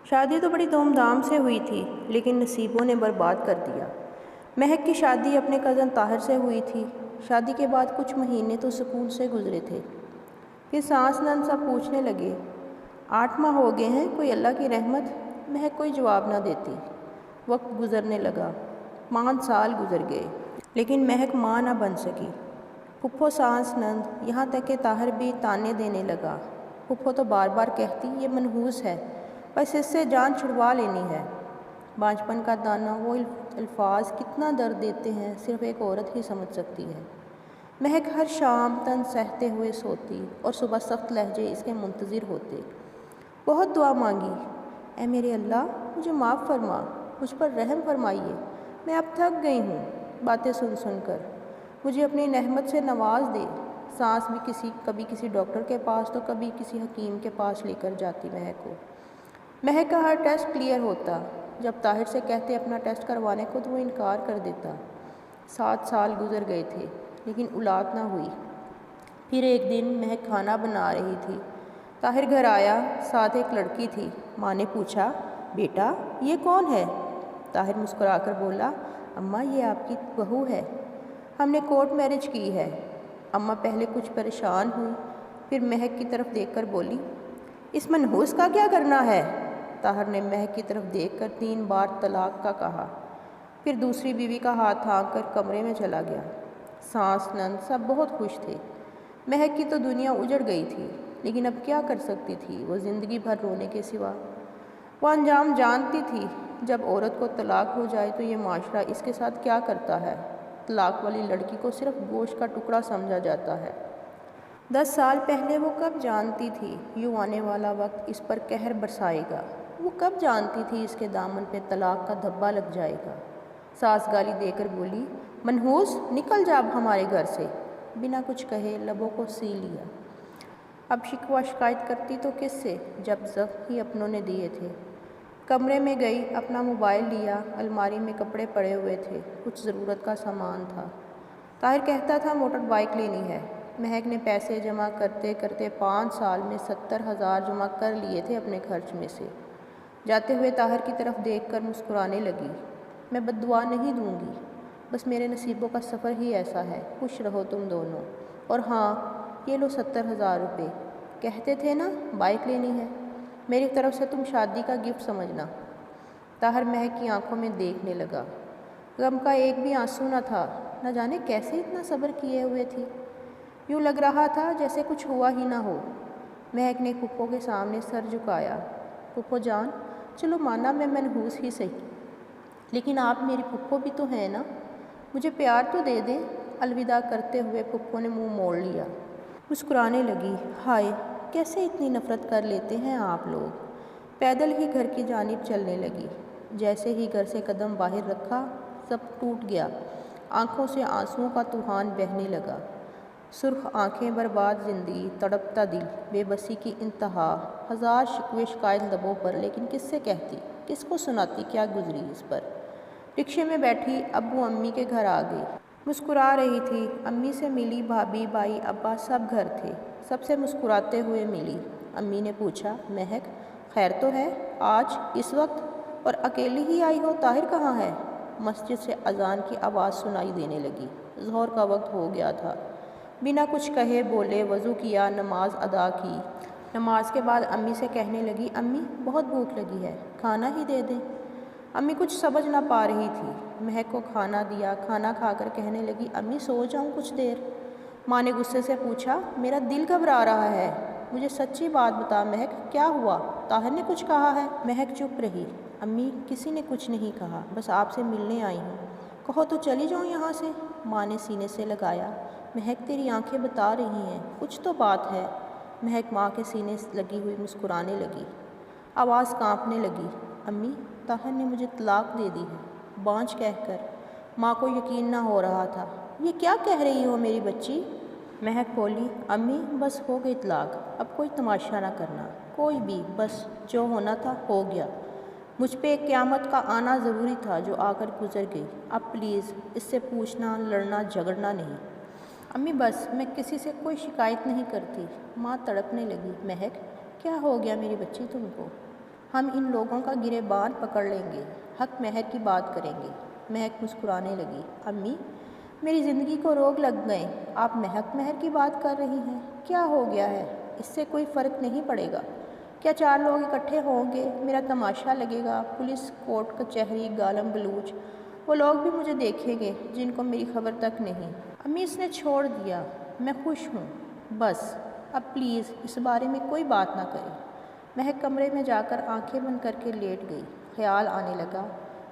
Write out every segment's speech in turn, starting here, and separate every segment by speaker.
Speaker 1: شادی تو بڑی دھوم دھام سے ہوئی تھی، لیکن نصیبوں نے برباد کر دیا۔ مہک کی شادی اپنے کزن طاہر سے ہوئی تھی۔ شادی کے بعد کچھ مہینے تو سکون سے گزرے تھے، پھر ساس نند سب پوچھنے لگے 8 ماہ ہو گئے ہیں، کوئی اللہ کی رحمت؟ مہک کوئی جواب نہ دیتی۔ وقت گزرنے لگا، 5 سال گزر گئے، لیکن مہک ماں نہ بن سکی۔ پھپھو، ساس، نند، یہاں تک کہ طاہر بھی تانے دینے لگا۔ پھپھو تو بار بار کہتی یہ منحوس ہے، بس اس سے جان چھڑوا لینی ہے۔ بانجھپن کا دانا، وہ الفاظ کتنا درد دیتے ہیں، صرف ایک عورت ہی سمجھ سکتی ہے۔ مہک ہر شام تن سہتے ہوئے سوتی اور صبح سخت لہجے اس کے منتظر ہوتے۔ بہت دعا مانگی، اے میرے اللہ مجھے معاف فرما، مجھ پر رحم فرمائیے، میں اب تھک گئی ہوں باتیں سن سن کر، مجھے اپنی نعمت سے نواز دے۔ سانس بھی کبھی کسی ڈاکٹر کے پاس تو کبھی کسی حکیم کے پاس لے کر جاتی مہک کو۔ مہک کا ہر ٹیسٹ کلیئر ہوتا، جب طاہر سے کہتے اپنا ٹیسٹ کروانے کو تو وہ انکار کر دیتا۔ 7 سال گزر گئے تھے، لیکن اولاد نہ ہوئی۔ پھر ایک دن مہک کھانا بنا رہی تھی، طاہر گھر آیا، ساتھ ایک لڑکی تھی۔ ماں نے پوچھا بیٹا یہ کون ہے؟ طاہر مسکرا کر بولا اماں یہ آپ کی بہو ہے، ہم نے کورٹ میرج کی ہے۔ اماں پہلے کچھ پریشان ہوئی، پھر مہک کی طرف دیکھ کر بولی اس منحوس کا کیا کرنا ہے؟ طاہر نے مہک کی طرف دیکھ کر 3 بار طلاق کا کہا، پھر دوسری بیوی کا ہاتھ تھام کر کمرے میں چلا گیا۔ ساس نند سب بہت خوش تھے۔ مہک کی تو دنیا اجڑ گئی تھی، لیکن اب کیا کر سکتی تھی وہ زندگی بھر رونے کے سوا؟ وہ انجام جانتی تھی، جب عورت کو طلاق ہو جائے تو یہ معاشرہ اس کے ساتھ کیا کرتا ہے۔ طلاق والی لڑکی کو صرف گوشت کا ٹکڑا سمجھا جاتا ہے۔ 10 سال پہلے وہ کب جانتی تھی یوں آنے والا وقت اس پر قہر برسائے گا؟ وہ کب جانتی تھی اس کے دامن پہ طلاق کا دھبا لگ جائے گا؟ ساس گالی دے کر بولی منحوس نکل جا اب ہمارے گھر سے۔ بنا کچھ کہے لبوں کو سی لیا۔ اب شکوہ شکایت کرتی تو کس سے، جب زخم ہی اپنوں نے دیے تھے۔ کمرے میں گئی، اپنا موبائل لیا، الماری میں کپڑے پڑے ہوئے تھے، کچھ ضرورت کا سامان تھا۔ طاہر کہتا تھا موٹر بائیک لینی ہے۔ مہک نے پیسے جمع کرتے کرتے 5 سال میں 70,000 جمع کر لیے تھے اپنے خرچ میں سے۔ جاتے ہوئے طاہر کی طرف دیکھ کر مسکرانے لگی، میں بد دعا نہیں دوں گی، بس میرے نصیبوں کا سفر ہی ایسا ہے، خوش رہو تم دونوں۔ اور ہاں یہ لو 70,000 روپے، کہتے تھے نا بائیک لینی ہے، میری طرف سے تم شادی کا گفٹ سمجھنا۔ طاہر مہک کی آنکھوں میں دیکھنے لگا، غم کا ایک بھی آنسو نہ تھا، نہ جانے کیسے اتنا صبر کیے ہوئے تھی، یوں لگ رہا تھا جیسے کچھ ہوا ہی نہ ہو۔ مہک نے پھپھو کے سامنے سر جھکایا، پھپھو جان چلو مانا میں منحوس ہی صحیح، لیکن آپ میری پھپھو بھی تو ہیں نا، مجھے پیار تو دے دیں۔ الوداع کرتے ہوئے پھپھو نے منہ موڑ لیا، مسکرانے لگی، ہائے کیسے اتنی نفرت کر لیتے ہیں آپ لوگ۔ پیدل ہی گھر کی جانب چلنے لگی۔ جیسے ہی گھر سے قدم باہر رکھا سب ٹوٹ گیا، آنکھوں سے آنسوؤں کا طوفان بہنے لگا۔ سرخ آنکھیں، برباد زندگی، تڑپتا دل، بے بسی کی انتہا، 1000 شکوے شکایت لبوں پر، لیکن کس سے کہتی، کس کو سناتی کیا گزری اس پر۔ رکشے میں بیٹھی ابو امی کے گھر آ گئی، مسکرا رہی تھی، امی سے ملی، بھابھی بھائی ابا سب گھر تھے، سب سے مسکراتے ہوئے ملی۔ امی نے پوچھا مہک خیر تو ہے آج اس وقت، اور اکیلی ہی آئی ہو، طاہر کہاں ہے؟ مسجد سے اذان کی آواز سنائی دینے لگی، ظہر کا وقت ہو گیا تھا۔ بنا کچھ کہے بولے، وضو کیا، نماز ادا کی۔ نماز کے بعد امی سے کہنے لگی امی بہت بھوک لگی ہے، کھانا ہی دے دیں۔ امی کچھ سمجھ نہ پا رہی تھی۔ مہک کو کھانا دیا، کھانا کھا کر کہنے لگی امی سو جاؤں کچھ دیر؟ ماں نے غصے سے پوچھا میرا دل گھبرا رہا ہے، مجھے سچی بات بتا مہک کیا ہوا، طاہر نے کچھ کہا ہے؟ مہک چپ رہی، امی کسی نے کچھ نہیں کہا، بس آپ سے ملنے آئی ہوں، کہو تو چلی جاؤں یہاں سے۔ ماں نے سینے سے لگایا، مہک تیری آنکھیں بتا رہی ہیں کچھ تو بات ہے۔ مہک ماں کے سینے لگی ہوئی مسکرانے لگی، آواز کانپنے لگی، امی طاہر نے مجھے طلاق دے دی ہے، بانجھ کہہ کر۔ ماں کو یقین نہ ہو رہا تھا، یہ کیا کہہ رہی ہو میری بچی؟ مہک بولی امی بس ہو گئی طلاق، اب کوئی تماشا نہ کرنا، کوئی بھی، بس جو ہونا تھا ہو گیا، مجھ پہ ایک قیامت کا آنا ضروری تھا جو آ کر گزر گئی، اب پلیز اس سے پوچھنا، لڑنا جھگڑنا نہیں۔ امی بس میں کسی سے کوئی شکایت نہیں کرتی۔ ماں تڑپنے لگی، مہک کیا ہو گیا میری بچی تم کو؟ ہم ان لوگوں کا گریبان پکڑ لیں گے، حق مہر کی بات کریں گے۔ مہک مسکرانے لگی۔ امی، میری زندگی کو روگ لگ گئے، آپ حق مہر کی بات کر رہی ہیں؟ کیا ہو گیا ہے؟ اس سے کوئی فرق نہیں پڑے گا۔ کیا 4 لوگ اکٹھے ہوں گے، میرا تماشا لگے گا، پولیس، کورٹ کچہری، گالم گلوچ، وہ لوگ بھی مجھے دیکھیں گے جن کو میری خبر تک نہیں۔ امی، اس نے چھوڑ دیا، میں خوش ہوں، بس اب پلیز اس بارے میں کوئی بات نہ کریں۔ مہک کمرے میں جا کر آنکھیں بند کر کے لیٹ گئی۔ خیال آنے لگا،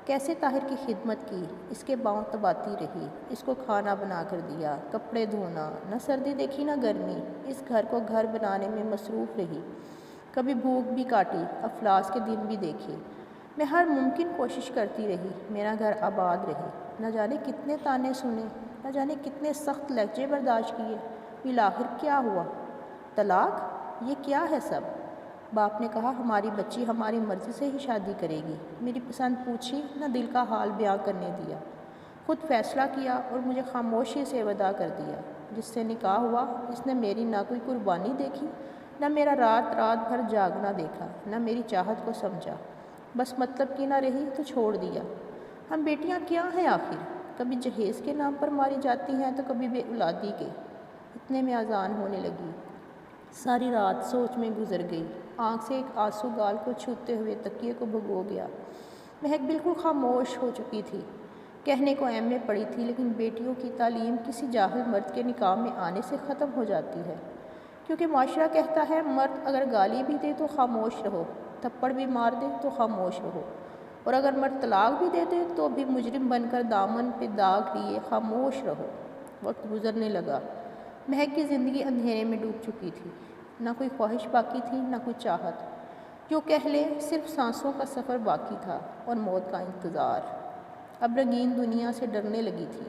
Speaker 1: کیسے طاہر کی خدمت کی، اس کے پاؤں دباتی رہی، اس کو کھانا بنا کر دیا، کپڑے دھونا، نہ سردی دیکھی نہ گرمی، اس گھر کو گھر بنانے میں مصروف رہی، کبھی بھوک بھی کاٹی، افلاس کے دن بھی دیکھے۔ میں ہر ممکن کوشش کرتی رہی، میرا گھر آباد رہے، نہ جانے کتنے تانے سنے، نہ جانے کتنے سخت لہجے برداشت کیے، بالآخر کیا ہوا؟ طلاق؟ یہ کیا ہے سب؟ باپ نے کہا ہماری بچی ہماری مرضی سے ہی شادی کرے گی، میری پسند پوچھی نہ دل کا حال بیان کرنے دیا، خود فیصلہ کیا اور مجھے خاموشی سے وداع کر دیا۔ جس سے نکاح ہوا اس نے میری نہ کوئی قربانی دیکھی، نہ میرا رات رات بھر جاگنا دیکھا، نہ میری چاہت کو سمجھا، بس مطلب کی نہ رہی تو چھوڑ دیا۔ ہم بیٹیاں کیا ہیں آخر؟ کبھی جہیز کے نام پر ماری جاتی ہیں تو کبھی بے اولادی کے۔ اتنے میں اذان ہونے لگی۔ ساری رات سوچ میں گزر گئی، آنکھ سے ایک آنسو گال کو چھوتے ہوئے تکیے کو بھگو گیا۔ مہک بالکل خاموش ہو چکی تھی، کہنے کو ایم اے پڑھی تھی لیکن بیٹیوں کی تعلیم کسی جاہل مرد کے نکاح میں آنے سے ختم ہو جاتی ہے، کیونکہ معاشرہ کہتا ہے مرد اگر گالی بھی دے تو خاموش رہو، تھپڑ بھی مار دے تو خاموش رہو، اور اگر مرد طلاق بھی دے دے تو بھی مجرم بن کر دامن پہ داغ لیے خاموش رہو۔ وقت گزرنے لگا، مہک کی زندگی اندھیرے میں ڈوب چکی تھی، نہ کوئی خواہش باقی تھی نہ کوئی چاہت، جو کہہ لے صرف سانسوں کا سفر باقی تھا اور موت کا انتظار۔ اب رنگین دنیا سے ڈرنے لگی تھی۔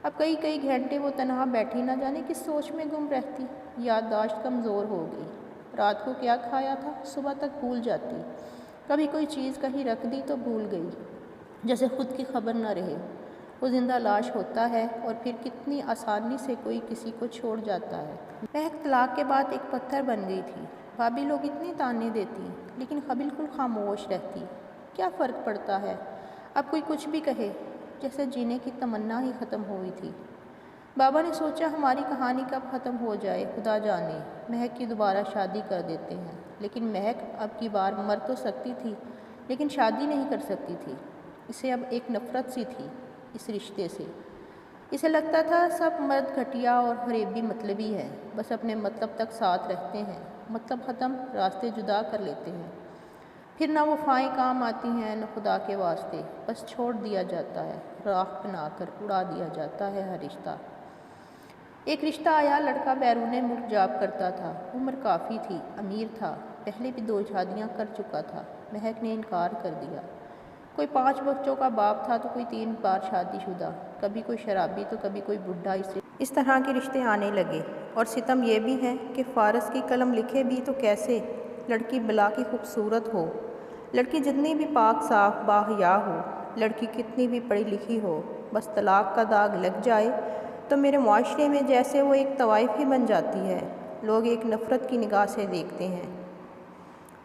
Speaker 1: اب کئی کئی گھنٹے وہ تنہا بیٹھی نہ جانے کس سوچ میں گم رہتی، یادداشت کمزور ہو گئی، رات کو کیا کھایا تھا صبح تک بھول جاتی، کبھی کوئی چیز کہیں رکھ دی تو بھول گئی، جیسے خود کی خبر نہ رہے۔ وہ زندہ لاش ہوتا ہے اور پھر کتنی آسانی سے کوئی کسی کو چھوڑ جاتا ہے۔ مہک طلاق کے بعد ایک پتھر بن گئی تھی۔ بھابھی لوگ اتنی تانے دیتی لیکن بالکل خاموش رہتی، کیا فرق پڑتا ہے، اب کوئی کچھ بھی کہے، جیسے جینے کی تمنا ہی ختم ہوئی تھی۔ بابا نے سوچا ہماری کہانی کب ختم ہو جائے خدا جانے، مہک کی دوبارہ شادی کر دیتے ہیں، لیکن مہک اب کی بار مر تو سکتی تھی لیکن شادی نہیں کر سکتی تھی۔ اسے اب ایک نفرت سی تھی اس رشتے سے۔ اسے لگتا تھا سب مرد گھٹیا اور فریبی مطلبی ہے، بس اپنے مطلب تک ساتھ رہتے ہیں، مطلب ختم راستے جدا کر لیتے ہیں، پھر نہ وفائیں کام آتی ہیں نہ خدا کے واسطے، بس چھوڑ دیا جاتا ہے، راکھ بنا کر اڑا دیا جاتا ہے ہر رشتہ۔ ایک رشتہ آیا، لڑکا بیرون ملک جاب کرتا تھا، عمر کافی تھی، امیر تھا، پہلے بھی 2 شادیاں کر چکا تھا۔ مہک نے انکار کر دیا۔ کوئی 5 بچوں کا باپ تھا تو کوئی 3 بار شادی شدہ، کبھی کوئی شرابی تو کبھی کوئی بڈھا، اس طرح کے رشتے آنے لگے۔ اور ستم یہ بھی ہے کہ فارس کی قلم لکھے بھی تو کیسے، لڑکی بلا کی خوبصورت ہو، لڑکی جتنی بھی پاک صاف باحیا ہو، لڑکی کتنی بھی پڑھی لکھی ہو، بس طلاق کا داغ لگ جائے تو میرے معاشرے میں جیسے وہ ایک طوائف ہی بن جاتی ہے، لوگ ایک نفرت کی نگاہ سے دیکھتے ہیں،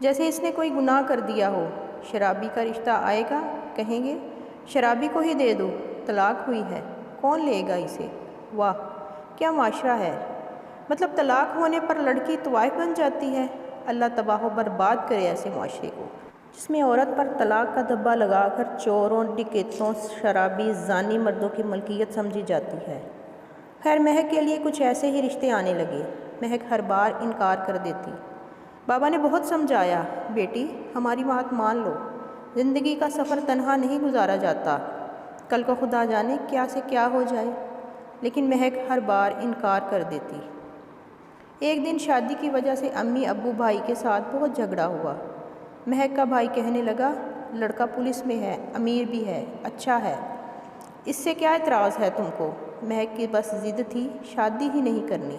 Speaker 1: جیسے اس نے کوئی گناہ کر دیا ہو۔ شرابی کا رشتہ آئے گا، کہیں گے شرابی کو ہی دے دو، طلاق ہوئی ہے، کون لے گا اسے؟ واہ کیا معاشرہ ہے، مطلب طلاق ہونے پر لڑکی طوائف بن جاتی ہے۔ اللہ تباہ و برباد کرے ایسے معاشرے کو، جس میں عورت پر طلاق کا دھبا لگا کر چوروں، ڈکیتوں، شرابی، زانی مردوں کی ملکیت سمجھی جاتی ہے۔ خیر مہک کے لیے کچھ ایسے ہی رشتے آنے لگے، مہک ہر بار انکار کر دیتی۔ بابا نے بہت سمجھایا، بیٹی ہماری بات مان لو، زندگی کا سفر تنہا نہیں گزارا جاتا، کل کو خدا جانے کیا سے کیا ہو جائے، لیکن مہک ہر بار انکار کر دیتی۔ ایک دن شادی کی وجہ سے امی ابو بھائی کے ساتھ بہت جھگڑا ہوا۔ مہک کا بھائی کہنے لگا لڑکا پولیس میں ہے، امیر بھی ہے، اچھا ہے، اس سے کیا اعتراض ہے تم کو؟ مہک کی بس ضد تھی شادی ہی نہیں کرنی۔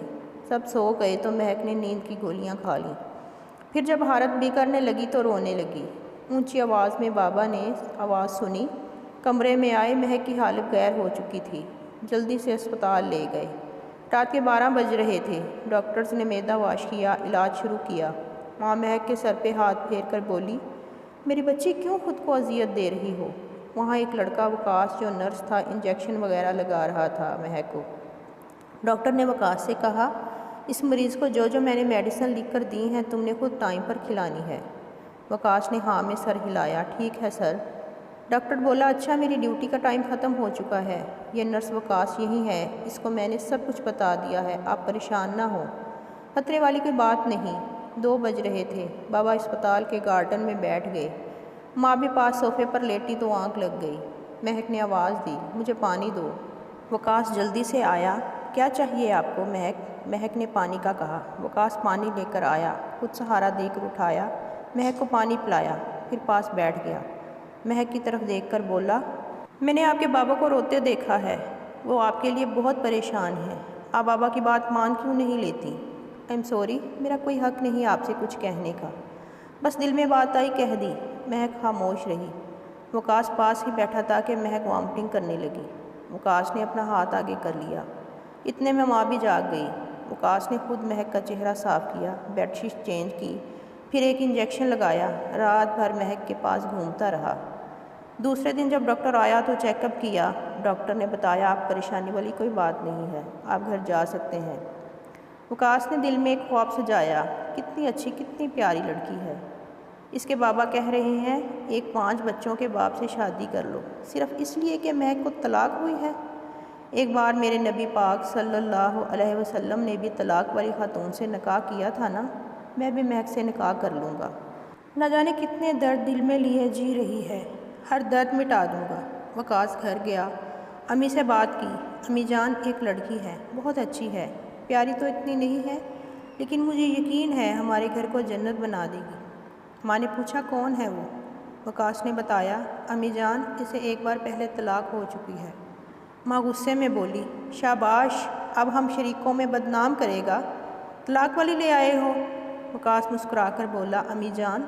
Speaker 1: سب سو گئے تو مہک نے نیند کی گولیاں کھا لیں، پھر جب حالت بگڑنے لگی تو رونے لگی۔ اونچی آواز میں بابا نے آواز سنی، کمرے میں آئے، مہک کی حالت غیر ہو چکی تھی، جلدی سے اسپتال لے گئے۔ رات کے 12 بج رہے تھے، ڈاکٹرز نے معدہ واش کیا، علاج شروع کیا۔ ماں مہک کے سر پہ ہاتھ پھیر کر بولی میری بچی کیوں خود کو اذیت دے رہی ہو؟ وہاں ایک لڑکا وقاص جو نرس تھا انجیکشن وغیرہ لگا رہا تھا مہک کو۔ ڈاکٹر نے وقاص سے کہا، اس مریض کو جو میں نے میڈیسن لکھ کر دی ہیں تم نے خود ٹائم پر کھلانی ہے۔ وقاص نے ہاں میں سر ہلایا، ٹھیک ہے سر۔ ڈاکٹر بولا، اچھا میری ڈیوٹی کا ٹائم ختم ہو چکا ہے، یہ نرس وقاص یہی ہے، اس کو میں نے سب کچھ بتا دیا ہے، آپ پریشان نہ ہوں، خطرے والی کوئی بات نہیں۔ 2 بج رہے تھے، بابا اسپتال کے گارڈن میں بیٹھ گئے، ماں بھی پاس صوفے پر لیٹی تو آنکھ لگ گئی۔ مہک نے آواز دی، مجھے پانی دو۔ وقاص جلدی سے آیا، کیا چاہیے آپ کو مہک؟ مہک نے پانی کا کہا۔ وقاص پانی لے کر آیا، کچھ سہارا دے کر اٹھایا، مہک کو پانی پلایا، پھر پاس بیٹھ گیا۔ مہک کی طرف دیکھ کر بولا، میں نے آپ کے بابا کو روتے دیکھا ہے، وہ آپ کے لیے بہت پریشان ہیں، آپ بابا کی بات مان کیوں نہیں لیتی؟ ایم سوری، میرا کوئی حق نہیں آپ سے کچھ کہنے کا، بس دل میں بات آئی کہہ دی۔ مہک خاموش رہی۔ وقاص پاس ہی بیٹھا تھا کہ مہک وامٹنگ کرنے لگی۔ وقاص نے اپنا ہاتھ آگے کر لیا، اتنے میں ماں بھی جاگ گئی۔ وقاص نے خود مہک کا چہرہ صاف کیا، بیڈ شیٹ چینج کی، پھر ایک انجیکشن لگایا، رات بھر مہک کے پاس گھومتا رہا۔ دوسرے دن جب ڈاکٹر آیا تو چیک اپ کیا، ڈاکٹر نے بتایا آپ پریشانی والی کوئی بات نہیں ہے، آپ گھر جا سکتے ہیں۔ وقاص نے دل میں ایک خواب سجایا، کتنی اچھی کتنی پیاری لڑکی ہے، اس کے بابا کہہ رہے ہیں ایک 5 بچوں کے باپ سے شادی کر لو، صرف اس لیے کہ مہک کو طلاق ہوئی ہے۔ ایک بار میرے نبی پاک صلی اللہ علیہ وسلم نے بھی طلاق والی خاتون سے نکاح کیا تھا نا، میں بھی مہک سے نکاح کر لوں گا، نہ جانے کتنے درد دل میں لیے جی رہی ہے، ہر درد مٹا دوں گا۔ وقاص گھر گیا، امی سے بات کی، امی جان ایک لڑکی ہے، بہت اچھی ہے، پیاری تو اتنی نہیں ہے لیکن مجھے یقین ہے ہمارے گھر کو جنت بنا دے گی۔ ماں نے پوچھا کون ہے وہ؟ وقاص نے بتایا، امی جان اسے ایک بار پہلے طلاق ہو چکی ہے۔ ماں غصے میں بولی، شاباش، اب ہم شریکوں میں بدنام کرے گا، طلاق والی لے آئے ہو۔ وقاص مسکرا کر بولا، امی جان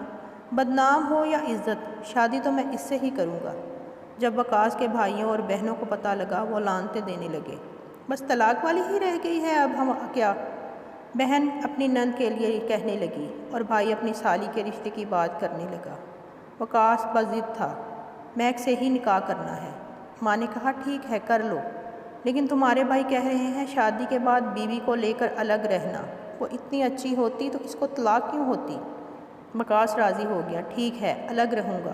Speaker 1: بدنام ہو یا عزت، شادی تو میں اس سے ہی کروں گا۔ جب وقاص کے بھائیوں اور بہنوں کو پتہ لگا وہ لعنتیں دینے لگے، بس طلاق والی ہی رہ گئی ہے اب ہم کیا؟ بہن اپنی نند کے لیے کہنے لگی اور بھائی اپنی سالی کے رشتے کی بات کرنے لگا۔ وقاص بضد تھا، مہک سے ہی نکاح کرنا ہے۔ ماں نے کہا ٹھیک ہے کر لو، لیکن تمہارے بھائی کہہ رہے ہیں شادی کے بعد بیوی کو لے کر الگ رہنا، وہ اتنی اچھی ہوتی تو اس کو طلاق کیوں ہوتی؟ وقاص راضی ہو گیا، ٹھیک ہے الگ رہوں گا۔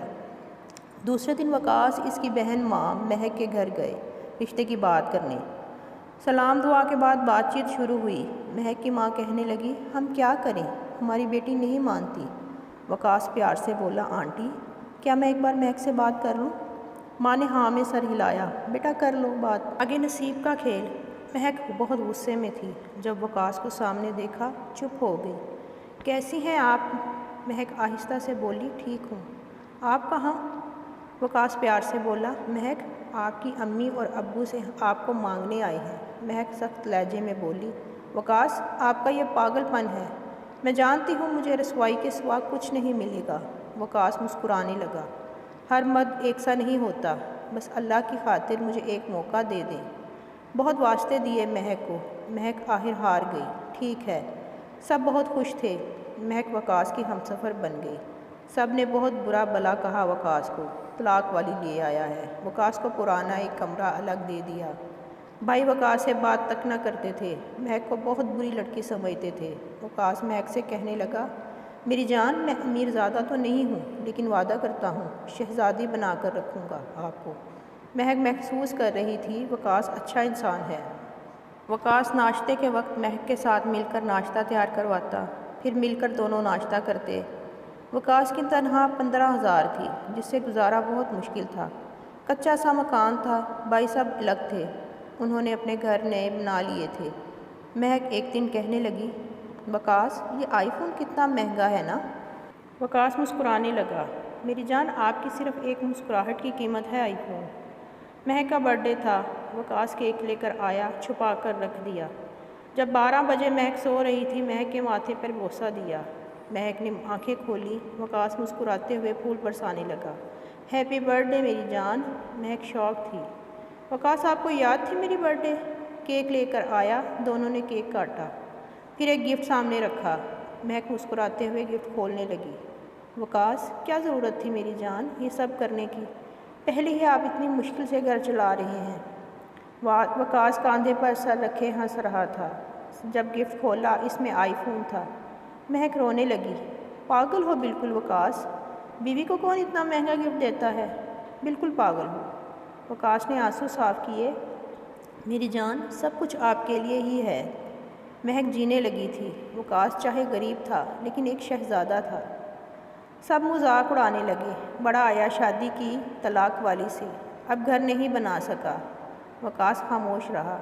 Speaker 1: دوسرے دن وقاص اس کی بہن ماں مہک کے گھر گئے رشتے کی بات کرنے۔ سلام دعا کے بعد بات چیت شروع ہوئی۔ مہک کی ماں کہنے لگی، ہم کیا کریں، ہماری بیٹی نہیں مانتی۔ وقاص پیار سے بولا، آنٹی کیا میں ایک بار مہک سے بات کر لوں؟ ماں نے ہاں میں سر ہلایا، بیٹا کر لو بات، آگے نصیب کا کھیل۔ مہک بہت غصے میں تھی، جب وقاص کو سامنے دیکھا چپ ہو گئی۔ کیسی ہیں آپ؟ مہک آہستہ سے بولی، ٹھیک ہوں، آپ کہاں؟ وقاص پیار سے بولا، مہک آپ کی امی اور ابو سے آپ کو مانگنے آئے ہیں۔ مہک سخت لہجے میں بولی، وقاص آپ کا یہ پاگل پن ہے، میں جانتی ہوں مجھے رسوائی کے سوا کچھ نہیں ملے گا۔ وقاص مسکرانے لگا، ہر مرد ایک سا نہیں ہوتا، بس اللہ کی خاطر مجھے ایک موقع دے دیں۔ بہت واسطے دیے مہک کو، مہک آخر ہار گئی۔ ٹھیک ہے، سب بہت خوش تھے، مہک وقاص کی ہمسفر بن گئی۔ سب نے بہت برا بھلا کہا وقاص کو، طلاق والی لے آیا ہے۔ وقاص کو پرانا ایک کمرہ الگ دے دیا۔ بھائی وقاص سے بات تک نہ کرتے تھے، مہک کو بہت بری لڑکی سمجھتے تھے۔ وقاص مہک سے کہنے لگا، میری جان میں امیر زادہ تو نہیں ہوں لیکن وعدہ کرتا ہوں شہزادی بنا کر رکھوں گا آپ کو۔ مہک محسوس کر رہی تھی وقاص اچھا انسان ہے۔ وقاص ناشتے کے وقت مہک کے ساتھ مل کر ناشتہ تیار کرواتا، پھر مل کر دونوں ناشتہ کرتے۔ وقاص کی تنخواہ 15,000 تھی، جس سے گزارا بہت مشکل تھا۔ کچا سا مکان تھا، بھائی سب الگ تھے، انہوں نے اپنے گھر نئے بنا لیے تھے۔ مہک ایک دن کہنے لگی، وقاص یہ آئی فون کتنا مہنگا ہے نا؟ وقاص مسکرانے لگا، میری جان آپ کی صرف ایک مسکراہٹ کی قیمت ہے آئی فون۔ مہک کا برتھ ڈے تھا، وقاص کیک لے کر آیا، چھپا کر رکھ دیا۔ جب 12 بجے مہک سو رہی تھی، مہک کے ماتھے پر بوسہ دیا۔ مہک نے آنکھیں کھولی، وقاص مسکراتے ہوئے پھول برسانے لگا، ہیپی برتھ ڈے میری جان۔ مہک شوق تھی، وقاص آپ کو یاد تھی میری برتھ ڈے؟ کیک لے کر آیا، دونوں نے کیک کاٹا، پھر ایک گفٹ سامنے رکھا۔ مہک مسکراتے ہوئے گفٹ کھولنے لگی، وقاص کیا ضرورت تھی میری جان یہ سب کرنے کی؟ پہلے ہی آپ اتنی مشکل سے گھر چلا رہے ہیں۔ وقاص کاندھے پر سر رکھے ہنس رہا تھا۔ جب گفٹ کھولا اس میں آئی فون تھا۔ مہک رونے لگی۔ پاگل ہو بالکل وقاص، بیوی کو کون اتنا مہنگا گفٹ دیتا ہے؟ بالکل پاگل ہو۔ وقاص نے آنسو صاف کیے۔ میری جان سب کچھ آپ کے لیے ہی ہے۔ مہک جینے لگی تھی۔ وقاص چاہے غریب تھا لیکن ایک شہزادہ تھا۔ سب مذاق اڑانے لگے۔ بڑا آیا شادی کی طلاق والی سے، اب گھر نہیں بنا سکا۔ وقاص خاموش رہا۔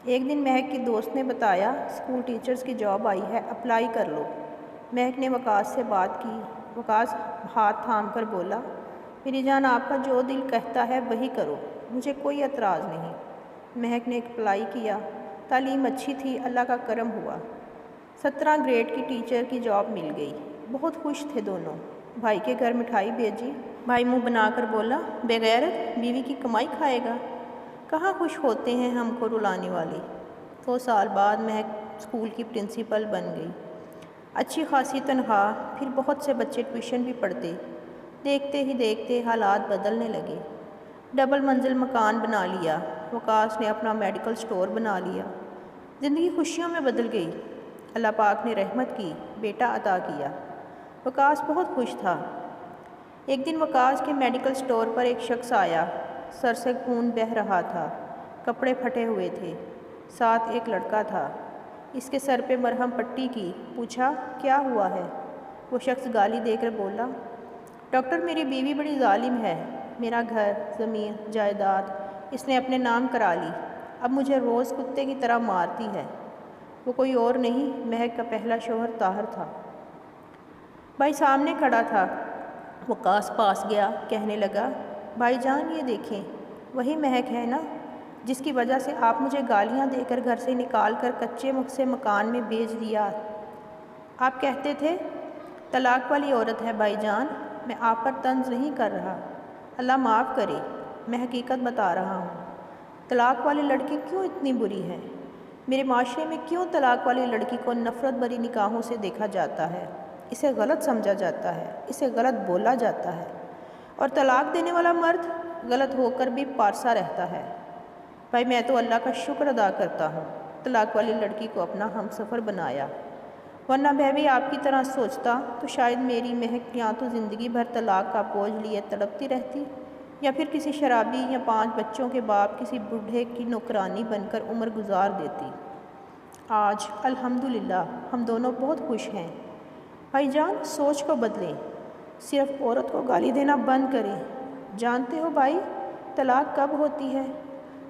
Speaker 1: ایک دن مہک کی دوست نے بتایا اسکول ٹیچرز کی جاب آئی ہے، اپلائی کر لو۔ مہک نے وقاص سے بات کی۔ وقاص ہاتھ تھام کر بولا، میری جان آپ کا جو دل کہتا ہے وہی کرو، مجھے کوئی اعتراض نہیں۔ مہک نے اپلائی کیا۔ تعلیم اچھی تھی، اللہ کا کرم ہوا۔ 17 گریڈ کی ٹیچر کی جاب مل گئی۔ بہت خوش تھے دونوں۔ بھائی کے گھر مٹھائی بھیجی۔ بھائی منہ بنا کر بولا، بے غیرت بیوی کی کمائی کھائے گا۔ کہاں خوش ہوتے ہیں ہم کو رلانے والے۔ 2 سال بعد مہک اسکول کی پرنسپل بن گئی۔ اچھی خاصی تنخواہ، پھر بہت سے بچے ٹیوشن بھی پڑھتے۔ دیکھتے ہی دیکھتے حالات بدلنے لگے۔ ڈبل منزل مکان بنا لیا۔ وقاص نے اپنا میڈیکل سٹور بنا لیا۔ زندگی خوشیوں میں بدل گئی۔ اللہ پاک نے رحمت کی، بیٹا عطا کیا۔ وقاص بہت خوش تھا۔ ایک دن وقاص کے میڈیکل سٹور پر ایک شخص آیا۔ سر سے خون بہہ رہا تھا، کپڑے پھٹے ہوئے تھے، ساتھ ایک لڑکا تھا۔ اس کے سر پہ مرہم پٹی کی۔ پوچھا کیا ہوا ہے؟ وہ شخص گالی دے کر بولا، ڈاکٹر میری بیوی بڑی ظالم ہے، میرا گھر زمین جائیداد اس نے اپنے نام کرا لی، اب مجھے روز کتے کی طرح مارتی ہے۔ وہ کوئی اور نہیں، مہک کا پہلا شوہر طاہر تھا۔ بھائی سامنے کھڑا تھا۔ وقاص پاس گیا، کہنے لگا، بھائی جان یہ دیکھیں، وہی مہک ہے نا جس کی وجہ سے آپ مجھے گالیاں دے کر گھر سے نکال کر کچے سے مکان میں بھیج دیا۔ آپ کہتے تھے طلاق والی عورت ہے بھائی جان، میں آپ پر طنز نہیں کر رہا، اللہ معاف کرے، میں حقیقت بتا رہا ہوں۔ طلاق والی لڑکی کیوں اتنی بری ہے؟ میرے معاشرے میں کیوں طلاق والی لڑکی کو نفرت بھری نگاہوں سے دیکھا جاتا ہے؟ اسے غلط سمجھا جاتا ہے، اسے غلط بولا جاتا ہے، اور طلاق دینے والا مرد غلط ہو کر بھی پارسا رہتا ہے۔ بھائی میں تو اللہ کا شکر ادا کرتا ہوں طلاق والی لڑکی کو اپنا ہم سفر بنایا، ورنہ میں بھی آپ کی طرح سوچتا تو شاید میری مہک یا تو زندگی بھر طلاق کا بوجھ لیے تڑپتی رہتی، یا پھر کسی شرابی یا 5 بچوں کے باپ کسی بوڑھے کی نوکرانی بن کر عمر گزار دیتی۔ آج الحمدللہ ہم دونوں بہت خوش ہیں۔ بھائی جان سوچ کو بدلیں، صرف عورت کو گالی دینا بند کریں۔ جانتے ہو بھائی طلاق کب ہوتی ہے؟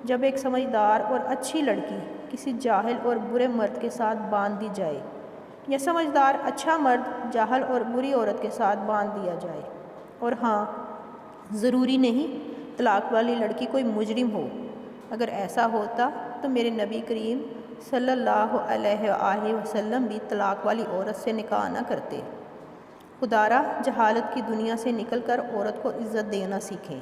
Speaker 1: جب ایک سمجھدار اور اچھی لڑکی کسی جاہل اور برے مرد کے ساتھ باندھ دی جائے، یا سمجھدار اچھا مرد جاہل اور بری عورت کے ساتھ باندھ دیا جائے۔ اور ہاں، ضروری نہیں طلاق والی لڑکی کوئی مجرم ہو، اگر ایسا ہوتا تو میرے نبی کریم صلی اللہ علیہ وآلہ وسلم بھی طلاق والی عورت سے نکاح نہ کرتے۔ خدا را جہالت کی دنیا سے نکل کر عورت کو عزت دینا سیکھیں۔